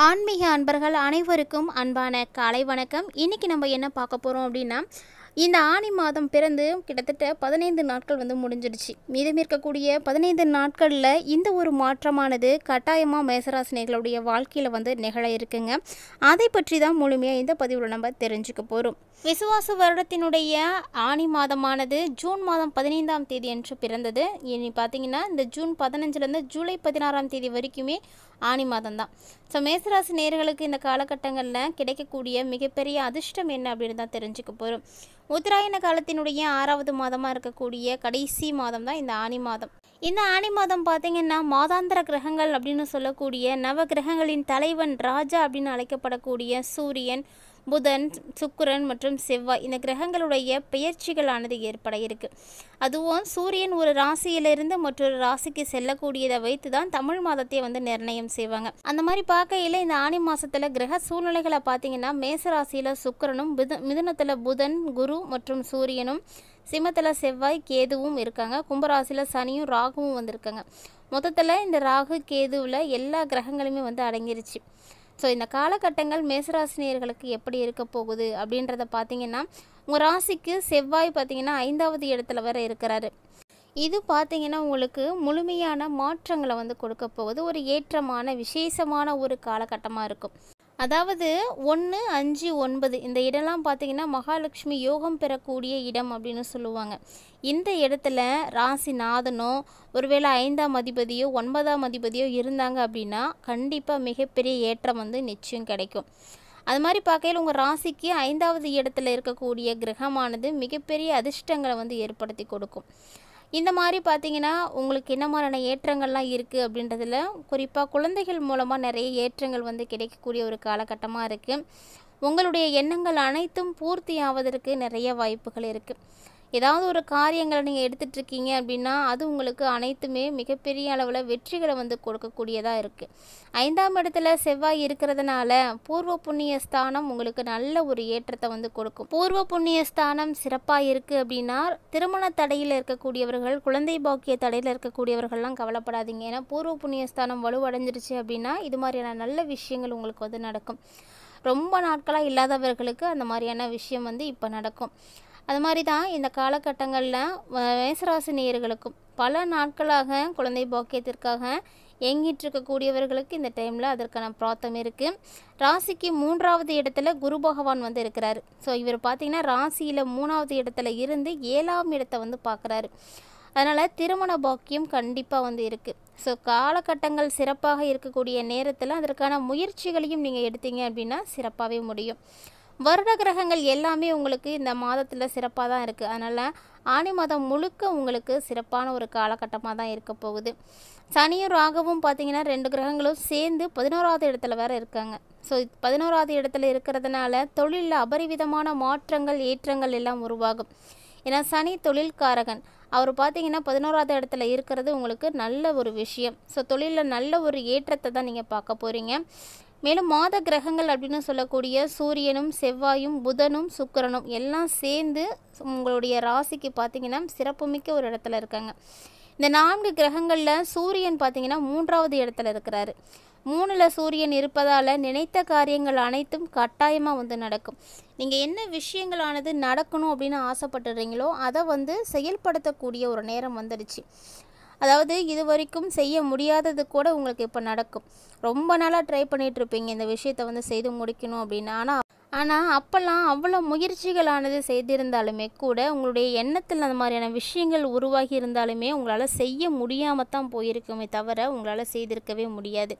ஆன்மீக அன்பர்கள் அனைவருக்கும் அன்பான காலை வணக்கம். இன்றைக்கி நம்ம என்ன பார்க்க போகிறோம் அப்படின்னா, இந்த ஆனி மாதம் பிறந்து கிட்டத்தட்ட 15 நாட்கள் முடிஞ்சிடுச்சு. மீதம் இருக்கக்கூடிய 15 நாட்களில் இந்த ஒரு மாற்றமானது கட்டாயமாக மேசராசினியர்களுடைய வாழ்க்கையில் நிகழ இருக்குங்க. அதை பற்றி தான் முழுமையாக இந்த பதிவில் நம்ம தெரிஞ்சுக்க போகிறோம். விசுவாச வருடத்தினுடைய ஆனி மாதமானது ஜூன் மாதம் 15ஆம் தேதி அன்று பிறந்தது. இனி பார்த்தீங்கன்னா இந்த ஜூன் 15லேருந்து ஜூலை 16ஆம் தேதி வரைக்குமே ஆனி மாதம் தான். ஸோ மேசராசி நேயர்களுக்கு இந்த காலகட்டங்களில் கிடைக்கக்கூடிய மிகப்பெரிய அதிர்ஷ்டம் என்ன அப்படின்னு தான் தெரிஞ்சுக்க போகிறோம். உத்தராயண காலத்தினுடைய 6வது மாதமாக இருக்கக்கூடிய கடைசி மாதம் தான் இந்த ஆனி மாதம். இந்த ஆனி மாதம் பார்த்திங்கன்னா மாதாந்திர கிரகங்கள் அப்படின்னு சொல்லக்கூடிய நவ கிரகங்களின் தலைவன் ராஜா அப்படின்னு அழைக்கப்படக்கூடிய சூரியன், புதன், சுக்கிரன் மற்றும் செவ்வாய் இந்த கிரகங்களுடைய பெயர்ச்சிகளானது ஏற்பட இருக்குது. அதுவும் சூரியன் ஒரு ராசியிலிருந்து மற்றொரு ராசிக்கு செல்லக்கூடியதை வைத்து தான் தமிழ் மாதத்தை நிர்ணயம் செய்வாங்க. அந்த மாதிரி பார்க்கையில் இந்த ஆனி மாதத்தில் கிரக சூழ்நிலைகளை பார்த்திங்கன்னா மேச ராசியில் சுக்கிரனும், மிதுனத்தில் புதன், குரு மற்றும் சூரியனும், சிம்மத்தில் செவ்வாய், கேதுவும் இருக்காங்க. கும்பராசியில் சனியும் ராகுவும் வந்திருக்காங்க. மொத்தத்தில் இந்த ராகு கேதுவில் எல்லா கிரகங்களுமே அடங்கிருச்சு. ஸோ இந்த காலகட்டங்கள் மேசராசினியர்களுக்கு எப்படி இருக்க போகுது அப்படின்றத பார்த்திங்கன்னா, உங்கள் ராசிக்கு செவ்வாய் பார்த்திங்கன்னா 5வது இடத்துல வேறு இருக்கிறாரு. இது பார்த்திங்கன்னா உங்களுக்கு முழுமையான மாற்றங்களை கொடுக்க போகுது. ஒரு ஏற்றமான விசேஷமான ஒரு காலகட்டமாக இருக்கும். அதாவது 1, 5, 9 இந்த இடம்லாம் பார்த்திங்கன்னா மகாலட்சுமி யோகம் பெறக்கூடிய இடம் அப்படின்னு சொல்லுவாங்க. இந்த இடத்துல ராசிநாதனோ ஒருவேளை 5ஆம் அதிபதியோ 9ஆம் அதிபதியோ இருந்தாங்க அப்படின்னா கண்டிப்பாக மிகப்பெரிய ஏற்றம் நிச்சயம் கிடைக்கும். அது மாதிரி பார்க்கையில் உங்கள் ராசிக்கு 5வது இடத்துல இருக்கக்கூடிய கிரகமானது மிகப்பெரிய அதிர்ஷ்டங்களை ஏற்படுத்தி கொடுக்கும். இந்த மாதிரி பார்த்திங்கன்னா உங்களுக்கு என்ன மாதிரியான ஏற்றங்கள்லாம் இருக்குது அப்படின்றதில் குறிப்பாக குழந்தைகள் மூலமாக நிறைய ஏற்றங்கள் கிடைக்கக்கூடிய ஒரு காலகட்டமாக இருக்குது. உங்களுடைய எண்ணங்கள் அனைத்தும் பூர்த்தி ஆவதற்கு நிறைய வாய்ப்புகள் இருக்குது. ஏதாவது ஒரு காரியங்களை நீங்கள் எடுத்துகிட்ருக்கீங்க அப்படின்னா அது உங்களுக்கு அனைத்துமே மிகப்பெரிய அளவில் வெற்றிகளை கொடுக்கக்கூடியதாக இருக்குது. 5ஆம் இடத்துல செவ்வாய் இருக்கிறதுனால பூர்வ புண்ணிய ஸ்தானம் உங்களுக்கு நல்ல ஒரு ஏற்றத்தை கொடுக்கும். பூர்வ புண்ணிய ஸ்தானம் சிறப்பாக இருக்குது அப்படின்னா திருமண தடையில் இருக்கக்கூடியவர்கள், குழந்தை பாக்கிய தடையில் இருக்கக்கூடியவர்கள்லாம் கவலைப்படாதீங்க. ஏன்னா பூர்வ புண்ணிய ஸ்தானம் வலுவடைஞ்சிருச்சு அப்படின்னா இது மாதிரியான நல்ல விஷயங்கள் உங்களுக்கு நடக்கும். ரொம்ப நாட்களாக இல்லாதவர்களுக்கு அந்த மாதிரியான விஷயம் இப்போ நடக்கும். அது மாதிரி தான் இந்த காலகட்டங்களில் மேசராசி நேயர்களுக்கும் பல நாட்களாக குழந்தை பாக்கியத்திற்காக ஏங்கிட்டு இருக்கக்கூடியவர்களுக்கு இந்த டைமில் அதற்கான பிரார்த்தம் இருக்குது. ராசிக்கு 3வது இடத்துல குரு பகவான் இருக்கிறாரு. ஸோ இவர் பார்த்திங்கன்னா ராசியில் 3வது இடத்துல இருந்து 7ஆம் இடத்தை பார்க்குறாரு. அதனால் திருமண பாக்கியம் கண்டிப்பாக இருக்குது. ஸோ காலகட்டங்கள் சிறப்பாக இருக்கக்கூடிய நேரத்தில் அதற்கான முயற்சிகளையும் நீங்கள் எடுத்தீங்க அப்படின்னா சிறப்பாகவே முடியும். வருட கிரகங்கள் எல்லாமே உங்களுக்கு இந்த மாதத்தில் சிறப்பாக தான் இருக்குது. அதனால் ஆனி மாதம் முழுக்க உங்களுக்கு சிறப்பான ஒரு காலகட்டமாக தான் இருக்க போகுது. சனியும் ராகவும் பார்த்திங்கன்னா 2 கிரகங்களும் சேர்ந்து 11வது இடத்துல வேறு இருக்காங்க. ஸோ 11வது இடத்துல இருக்கிறதுனால தொழிலில் அபரிவிதமான மாற்றங்கள், ஏற்றங்கள் எல்லாம் உருவாகும். ஏன்னா சனி தொழில்காரகன். அவர் பார்த்திங்கன்னா 11வது இடத்துல இருக்கிறது உங்களுக்கு நல்ல ஒரு விஷயம். ஸோ தொழிலில் நல்ல ஒரு ஏற்றத்தை தான் நீங்கள் பார்க்க போகிறீங்க. மேலும் மாத கிரகங்கள் அப்படின்னு சொல்லக்கூடிய சூரியனும், செவ்வாயும், புதனும், சுக்கிரனும் எல்லாம் சேர்ந்து உங்களுடைய ராசிக்கு பார்த்திங்கன்னா சிறப்புமிக்க ஒரு இடத்துல இருக்காங்க. இந்த 4 கிரகங்களில் சூரியன் பார்த்திங்கன்னா 3வது இடத்துல இருக்கிறாரு. 3ல் சூரியன் இருப்பதால் நினைத்த காரியங்கள் அனைத்தும் கட்டாயமாக நடக்கும். நீங்கள் என்ன விஷயங்களானது நடக்கணும் அப்படின்னு ஆசைப்பட்டுறீங்களோ அதை செயல்படுத்தக்கூடிய ஒரு நேரம் வந்துடுச்சு. அதாவது இது வரைக்கும் செய்ய முடியாதது கூட உங்களுக்கு இப்போ நடக்கும். ரொம்ப நாளாக ட்ரை பண்ணிகிட்ருப்பீங்க இந்த விஷயத்தை செய்து முடிக்கணும் அப்படின்னு. ஆனால் அப்போல்லாம் அவ்வளோ முயற்சிகளானது செய்திருந்தாலுமே கூட உங்களுடைய எண்ணத்தில் அந்த மாதிரியான விஷயங்கள் உருவாகி இருந்தாலுமே உங்களால் செய்ய முடியாமல் தான் போயிருக்குமே தவிர உங்களால் செய்திருக்கவே முடியாது.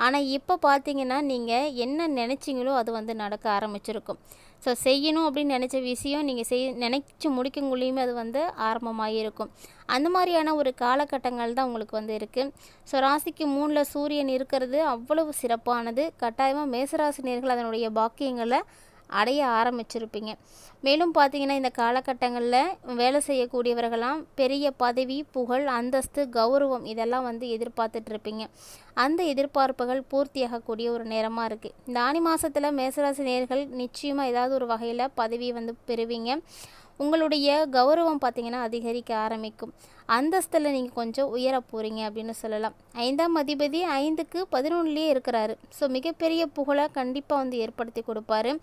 ஆனால் இப்போ பார்த்தீங்கன்னா நீங்கள் என்ன நினச்சிங்களோ அது நடக்க ஆரம்பிச்சிருக்கும். ஸோ செய்யணும் அப்படின்னு நினச்ச விஷயம் நீங்கள் நினச்சி முடிக்கங்குள்ளேயுமே அது ஆரம்பமாகிருக்கும். அந்த மாதிரியான ஒரு காலகட்டங்கள் தான் உங்களுக்கு இருக்குது. ஸோ ராசிக்கு 3ல் சூரியன் இருக்கிறது அவ்வளவு சிறப்பானது. கட்டாயமாக மேசராசி நேயர்கள் அதனுடைய பாக்கியங்களை அடைய ஆரம்பிச்சிருப்பீங்க. மேலும் பார்த்திங்கன்னா இந்த காலகட்டங்களில் வேலை செய்யக்கூடியவர்களாம் பெரிய பதவி, புகழ், அந்தஸ்து, கௌரவம் இதெல்லாம் எதிர்பார்த்துட்ருப்பீங்க. அந்த எதிர்பார்ப்புகள் பூர்த்தியாகக்கூடிய ஒரு நேரமாக இருக்குது. இந்த ஆனி மாதத்தில் மேசராசி நேயர்கள் நிச்சயமாக ஏதாவது ஒரு வகையில் பதவி பெறுவீங்க. உங்களுடைய கௌரவம் பார்த்திங்கன்னா அதிகரிக்க ஆரம்பிக்கும். அந்தஸ்தில் நீங்கள் கொஞ்சம் உயர போகிறீங்க அப்படின்னு சொல்லலாம். 5ஆம் அதிபதி 5க்கு 11லேயே இருக்கிறாரு. ஸோ மிகப்பெரிய புகழை கண்டிப்பாக வந்து ஏற்படுத்தி கொடுப்பாரு.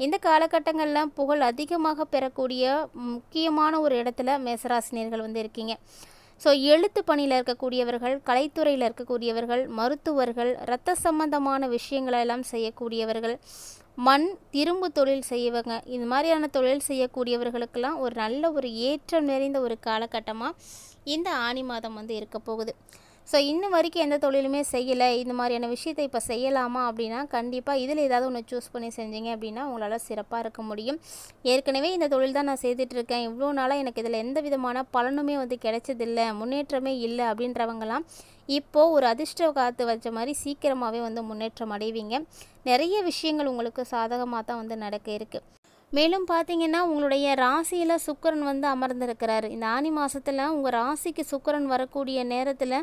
இந்த காலகட்டங்களில் புகழ் அதிகமாக பெறக்கூடிய முக்கியமான ஒரு இடத்துல மேசராசினியர்கள் வந்து இருக்கீங்க. ஸோ எழுத்து பணியில் இருக்கக்கூடியவர்கள், கலைத்துறையில் இருக்கக்கூடியவர்கள், மருத்துவர்கள், இரத்த சம்பந்தமான விஷயங்களெல்லாம் செய்யக்கூடியவர்கள், மண் திரும்பு தொழில் செய்வங்க, இது மாதிரியான தொழில் செய்யக்கூடியவர்களுக்கெல்லாம் ஒரு நல்ல ஒரு ஏற்றம் நிறைந்த ஒரு காலகட்டமாக இந்த ஆனி மாதம் வந்து இருக்க போகுது. ஸோ இன்னும் வரைக்கும் எந்த தொழிலுமே செய்யலை, இந்த மாதிரியான விஷயத்தை இப்போ செய்யலாமா அப்படின்னா கண்டிப்பாக இதில் ஏதாவது ஒன்று சூஸ் பண்ணி செஞ்சீங்க அப்படின்னா உங்களால் சிறப்பாக இருக்க முடியும். ஏற்கனவே இந்த தொழில் தான் நான் செய்துட்ருக்கேன், இவ்வளோ நாளாக எனக்கு இதில் எந்த விதமான பலனுமே வந்து கிடைச்சதில்லை, முன்னேற்றமே இல்லை அப்படின்றவங்களாம் இப்போது ஒரு அதிர்ஷ்ட காத்து வச்ச மாதிரி சீக்கிரமாகவே வந்து முன்னேற்றம் அடைவீங்க. நிறைய விஷயங்கள் உங்களுக்கு சாதகமாக தான் வந்து நடக்க இருக்குது. மேலும் பார்த்தீங்கன்னா உங்களுடைய ராசியில் சுக்கிரன் வந்து அமர்ந்திருக்கிறாரு. இந்த ஆனி மாதத்தில் உங்கள் ராசிக்கு சுக்கிரன் வரக்கூடிய நேரத்தில்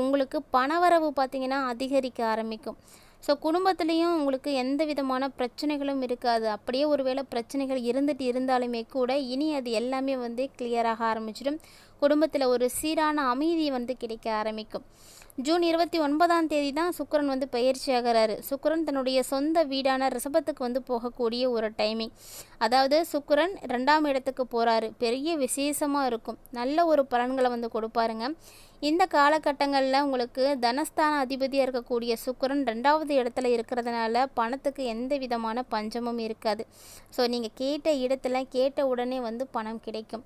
உங்களுக்கு பணவரவு பார்த்திங்கன்னா அதிகரிக்க ஆரம்பிக்கும். ஸோ குடும்பத்துலேயும் உங்களுக்கு எந்த விதமான பிரச்சனைகளும் இருக்காது. அப்படியே ஒருவேளை பிரச்சனைகள் இருந்தாலுமே கூட இனி அது எல்லாமே வந்து கிளியராக ஆரம்பிச்சிடும். குடும்பத்தில் ஒரு சீரான அமைதி வந்து கிடைக்க ஆரம்பிக்கும். ஜூன் 29ஆம் தேதி தான் சுக்கிரன் வந்து பயிற்சி ஆகிறாரு. சுக்கிரன் தன்னுடைய சொந்த வீடான ரிஷபத்துக்கு வந்து போகக்கூடிய ஒரு டைமிங். அதாவது சுக்கிரன் 2ஆம் இடத்துக்கு போகிறாரு. பெரிய விசேஷமாக இருக்கும். நல்ல ஒரு பலன்களை வந்து கொடுப்பாருங்க. இந்த காலகட்டங்களில் உங்களுக்கு தனஸ்தான அதிபதியாக இருக்கக்கூடிய சுக்கிரன் 2வது இடத்துல இருக்கிறதுனால பணத்துக்கு எந்த விதமான பஞ்சமும் இருக்காது. ஸோ நீங்கள் கேட்ட இடத்துல கேட்ட உடனே வந்து பணம் கிடைக்கும்.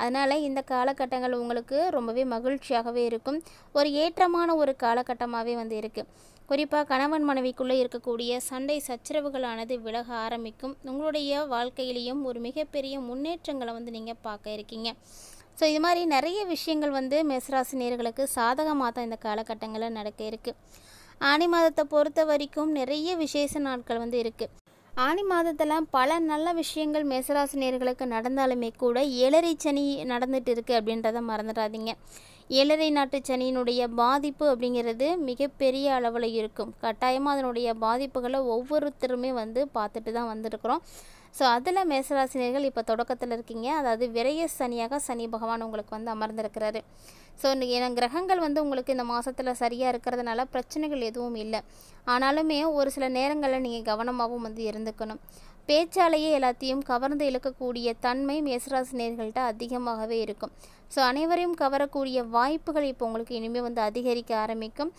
அதனால் இந்த காலகட்டங்கள் உங்களுக்கு ரொம்பவே மகிழ்ச்சியாகவே இருக்கும். ஒரு ஏற்றமான ஒரு காலகட்டமாகவே வந்து இருக்குது. குறிப்பாக கணவன் மனைவிக்குள்ளே இருக்கக்கூடிய சண்டை சச்சரவுகளானது விலக ஆரம்பிக்கும். உங்களுடைய வாழ்க்கையிலையும் ஒரு மிகப்பெரிய முன்னேற்றங்களை வந்து நீங்கள் பார்க்க இருக்கீங்க. ஸோ இது மாதிரி நிறைய விஷயங்கள் வந்து மேசராசி நேயர்களுக்கு சாதகமாக தான் இந்த காலகட்டங்களில் நடக்க இருக்குது. ஆனி மாதத்தை பொறுத்த வரைக்கும் நிறைய விசேஷ நாட்கள் வந்து இருக்குது. ஆனி மாதத்தில் பல நல்ல விஷயங்கள் மேசராசி நேயர்களுக்கு நடந்தாலுமே கூட 7.5 சனி நடந்துட்டு இருக்குது அப்படின்றத மறந்துடாதீங்க. 7.5 நாட்டு சனியினுடைய பாதிப்பு அப்படிங்கிறது மிகப்பெரிய அளவில் இருக்கும். கட்டாயமாக அதனுடைய பாதிப்புகளை ஒவ்வொருத்தருமே வந்து பார்த்துட்டு தான் வந்துருக்குறோம். ஸோ அதில் மேசராசினியர்கள் இப்போ தொடக்கத்தில் இருக்கீங்க. அதாவது விரைய சனியாக சனி பகவான் உங்களுக்கு வந்து அமர்ந்திருக்கிறாரு. ஸோ கிரகங்கள் வந்து உங்களுக்கு இந்த மாதத்தில் சரியாக இருக்கிறதுனால பிரச்சனைகள் எதுவும் இல்லை. ஆனாலுமே ஒரு சில நேரங்களில் நீங்கள் கவனமாகவும் வந்து இருந்துக்கணும். பேச்சாலேயே எல்லாத்தையும் கவர்ந்து இழுக்கக்கூடிய தன்மை மேசராசினியர்கள்ட்ட அதிகமாகவே இருக்கும். ஸோ அனைவரையும் கவரக்கூடிய வாய்ப்புகள் இப்போ உங்களுக்கு இனிமேல் வந்து அதிகரிக்க ஆரம்பிக்கும்.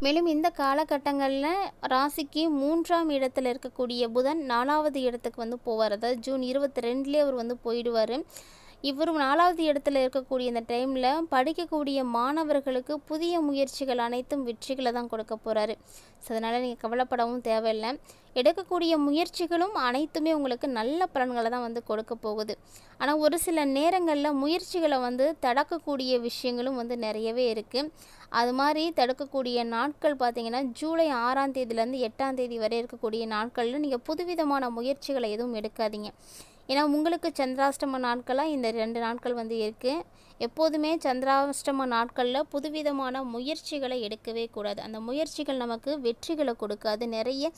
மேலும் இந்த காலகட்டங்களில் ராசிக்கு 3ஆம் இடத்துல இருக்கக்கூடிய புதன் 4வது இடத்துக்கு வந்து போவார். அதாவது ஜூன் 22லேயே அவர் வந்து போயிடுவார். இவர் 4வது இடத்துல இருக்கக்கூடிய இந்த டைமில் படிக்கக்கூடிய மாணவர்களுக்கு புதிய முயற்சிகள் அனைத்தும் வெற்றிகளை தான் கொடுக்க போகிறாரு. ஸோ அதனால் நீங்கள் கவலைப்படவும் தேவையில்லை. எடுக்கக்கூடிய முயற்சிகளும் அனைத்துமே உங்களுக்கு நல்ல பலன்களை தான் வந்து கொடுக்க போகுது. ஆனால் ஒரு சில நேரங்களில் முயற்சிகளை வந்து தடுக்கக்கூடிய விஷயங்களும் வந்து நிறையவே இருக்குது. அது மாதிரி தடுக்கக்கூடிய நாட்கள் பார்த்திங்கன்னா ஜூலை 6ஆம் தேதியிலேருந்து 8ஆம் தேதி வரை இருக்கக்கூடிய நாட்களில் நீங்கள் புதுவிதமான முயற்சிகளை எதுவும் எடுக்காதீங்க. ஏன்னா உங்களுக்கு சந்திராஷ்டம நாட்களாக இந்த 2 நாட்கள் வந்து இருக்குது. எப்போதுமே சந்திராஷ்டம நாட்களில் புதுவிதமான முயற்சிகளை எடுக்கவே கூடாது. அந்த முயற்சிகள் நமக்கு வெற்றிகளை கொடுக்காது. நிறைய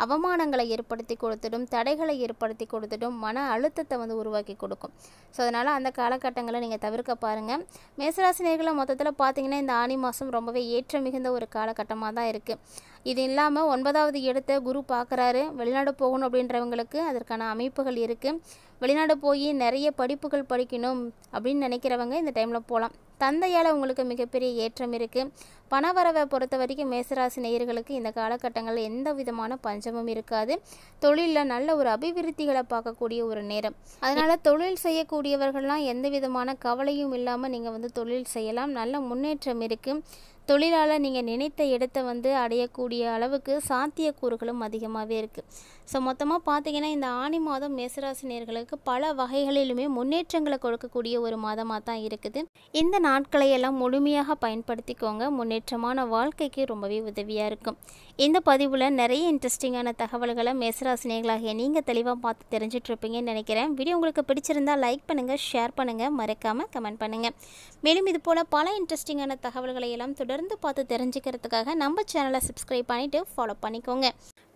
அவமானங்களை ஏற்படுத்தி கொடுத்துடும், தடைகளை ஏற்படுத்தி கொடுத்துடும், மன அழுத்தத்தை வந்து உருவாக்கி கொடுக்கும். ஸோ அதனால் அந்த காலகட்டங்களை நீங்கள் தவிர்க்க பாருங்கள். மேசராசினியர்களை மொத்தத்தில் பார்த்திங்கன்னா இந்த ஆனி மாதம் ரொம்பவே ஏற்ற மிகுந்த ஒரு காலகட்டமாக தான் இருக்குது. இது இல்லாமல் 9வது இடத்தை குரு பார்க்குறாரு. வெளிநாடு போகணும் அப்படின்றவங்களுக்கு அதற்கான அமைப்புகள் இருக்குது. வெளிநாடு போய் நிறைய படிப்புகள் படிக்கணும் அப்படின்னு நினைக்கிறவங்க இந்த டைமில் போகலாம். தந்தையால் உங்களுக்கு மிகப்பெரிய ஏற்றம் இருக்குது. பணவரவை பொறுத்த வரைக்கும் மேசராசி நேயர்களுக்கு இந்த காலகட்டங்களில் எந்த விதமான பஞ்சமும் இருக்காது. தொழிலில் நல்ல ஒரு அபிவிருத்திகளை பார்க்கக்கூடிய ஒரு நேரம். அதனால் தொழில் செய்யக்கூடியவர்கள்லாம் எந்த விதமான கவலையும் இல்லாமல் நீங்கள் வந்து தொழில் செய்யலாம். நல்ல முன்னேற்றம் இருக்குது. தொழிலால் நீங்கள் நினைத்த இடத்தை வந்து அடையக்கூடிய அளவுக்கு சாத்தியக்கூறுகளும் அதிகமாகவே இருக்குது. ஸோ மொத்தமாக பார்த்தீங்கன்னா இந்த ஆனி மாதம் மேசராசி நேயர்களுக்கு பல வகைகளிலுமே முன்னேற்றங்களை கொடுக்கக்கூடிய ஒரு மாதமாக தான் இருக்குது. இந்த நாட்களை எல்லாம் முழுமையாக பயன்படுத்திக்கோங்க. முன்னேற்றமான வாழ்க்கைக்கு ரொம்பவே உதவியாக இருக்கும். இந்த பதிவில் நிறைய இன்ட்ரெஸ்டிங்கான தகவல்களை மேசராசி நேயர்களாகிய நீங்கள் தெளிவாக பார்த்து தெரிஞ்சிட்ருப்பீங்கன்னு நினைக்கிறேன். வீடியோ உங்களுக்கு பிடிச்சிருந்தால் லைக் பண்ணுங்கள், ஷேர் பண்ணுங்கள், மறக்காமல் கமெண்ட் பண்ணுங்கள். மேலும் இது போல் பல இன்ட்ரெஸ்டிங்கான தகவல்களை எல்லாம் தொடர்ந்து பார்த்து தெரிஞ்சுக்கிறதுக்காக நம்ம சேனலை சப்ஸ்கிரைப் பண்ணிவிட்டு ஃபாலோ பண்ணிக்கோங்க.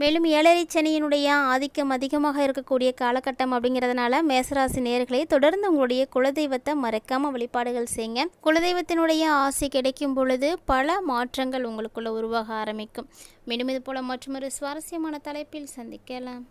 மேலும் ஏழரை சனியினுடைய ஆதிக்கம் அதிகமாக இருக்கக்கூடிய காலகட்டம் அப்படிங்கிறதுனால மேசராசி நேயர்களே தொடர்ந்து உங்களுடைய குலதெய்வத்தை மறக்காமல் வழிபாடுகள் செய்யுங்க. குலதெய்வத்தினுடைய ஆசை கிடைக்கும் பொழுது பல மாற்றங்கள் உங்களுக்குள்ள உருவாக ஆரம்பிக்கும். மீண்டும் இது போல மற்றொரு சுவாரஸ்யமான தலைப்பில் சந்திக்கலாம்.